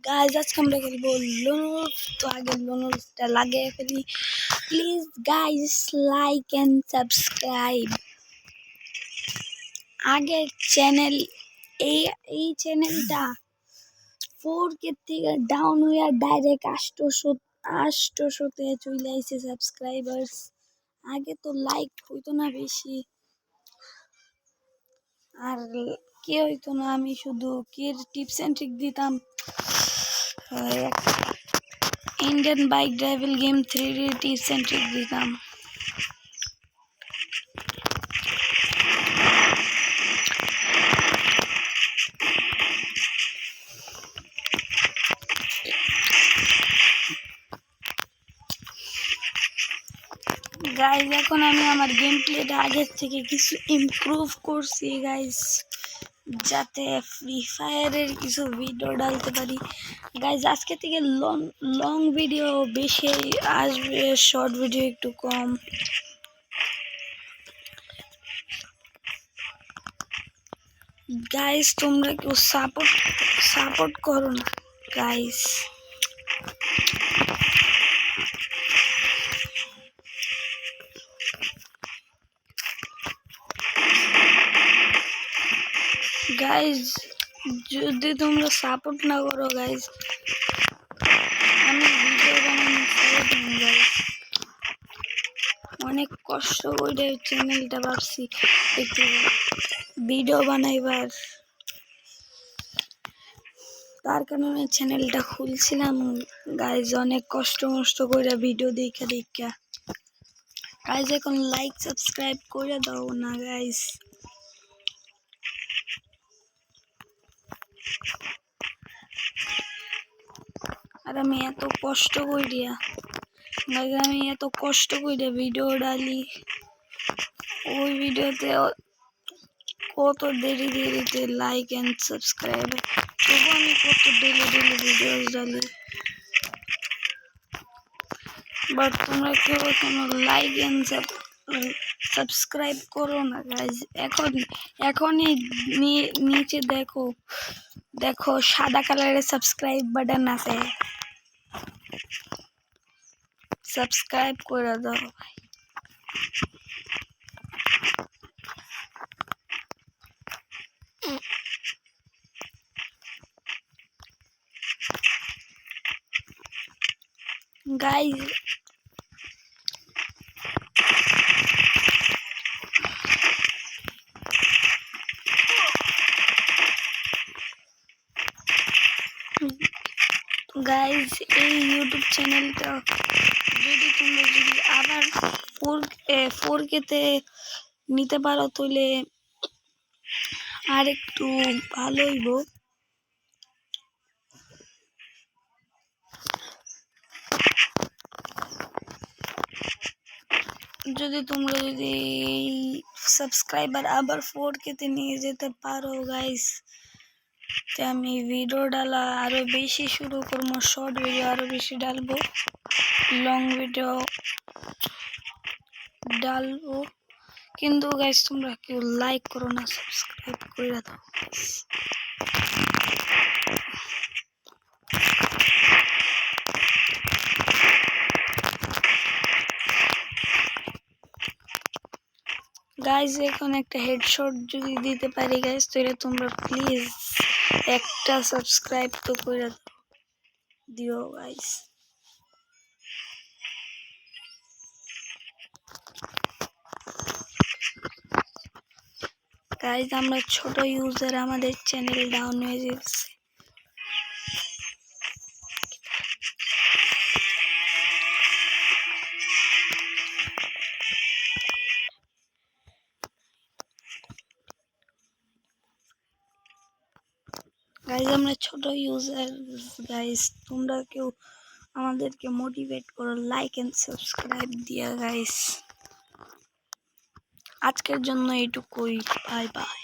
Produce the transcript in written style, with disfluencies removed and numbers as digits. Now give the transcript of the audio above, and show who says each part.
Speaker 1: Guys আজকে আমরা খেলবো লোনস। তো আগে লোনসটা লাগিয়ে ফেলি। Please guys like and subscribe. আগের চ্যানেল এই চ্যানেলটা 4K থেকে ডাউন হয়ে ডাইরেক্ট 800তে চলে আইছে সাবস্ক্রাইবার্স। আগে তো লাইক হইতো না বেশি, আর কে হইতো না, আমি শুধু কে টিপস অ্যান্ড ট্রিক দিতাম। Indian bike driving game 3D tips and trick দিতাম। গাইজ এখন আমি আমার গেম প্লেটা আগের থেকে কিছু ইমপ্রুভ করছি গাইজ, যাতে ফ্রি ফায়ারের কিছু ভিডিও ডালতে পারি। গাইজ আজকে থেকে লং ভিডিও বেশি আসবে, শর্ট ভিডিও একটু কম। গাইজ তোমরা কেউ সাপোর্ট করো না গাইজ। গাইজ যদি তোমরা সাপোর্ট না করো গাইজ, আমি ভিডিও বানানো ছেড়ে দিন গাইজ। অনেক কষ্ট করে চ্যানেলটা ভাবছি একটু ভিডিও বানাইবার, তার কারণে চ্যানেলটা খুলছিলাম গাইজ। অনেক কষ্ট করে ভিডিও দেখা গাইজ। এখন লাইক সাবস্ক্রাইব করে দাও না গাইজ। আর আমি এত কষ্ট করিয়া ভিডিও ডালি, ওই ভিডিওতে কত দেরিতে লাইক এন্ড সাবস্ক্রাইব, তবু আমি কত ডেলি ভিডিও ডালি, বাট তোমরা কেউ কোনো লাইক এন্ড সাবস্ক্রাইব করো না গাইজ। এখনই নিচে দেখো সাদা কালারের সাবস্ক্রাইব বাটন আছে, সাবস্ক্রাইব করে দাও ভাই। গাইজ এই ইউটিউব চ্যানেলটা যদি আবার 4K-তে নিতে পারো তাহলে আর একটু ভালো হইব। যদি সাবস্ক্রাইবার আবার 4K-তে নিয়ে যেতে পারো গাইস, তে আমি ভিডিও ডালা আরো বেশি শুরু করবো, শর্ট ভিডিও আরো বেশি ডালবো, লং ভিডিও ডালবো। কিন্তু গাইস তোমরা কেউ লাইক করো না, সাবস্ক্রাইব করে দাও গাইস। এখন একটা হেডশট যদি দিতে পারি গাইস, তাহলে তোমরা প্লিজ একটা সাবস্ক্রাইব তো করে দিও গাইস। গাইস আমরা ছোট ইউজার, আমাদের চ্যানেল ডাউন হয়ে যাচ্ছে। গাইস আমরা ছোট ইউজার গাইস, তোমরা কেউ আমাদেরকে মোটিভেট করো লাইক এন্ড সাবস্ক্রাইব দিয়া গাইস। আজকের জন্য এইটুকুই, বাই বাই।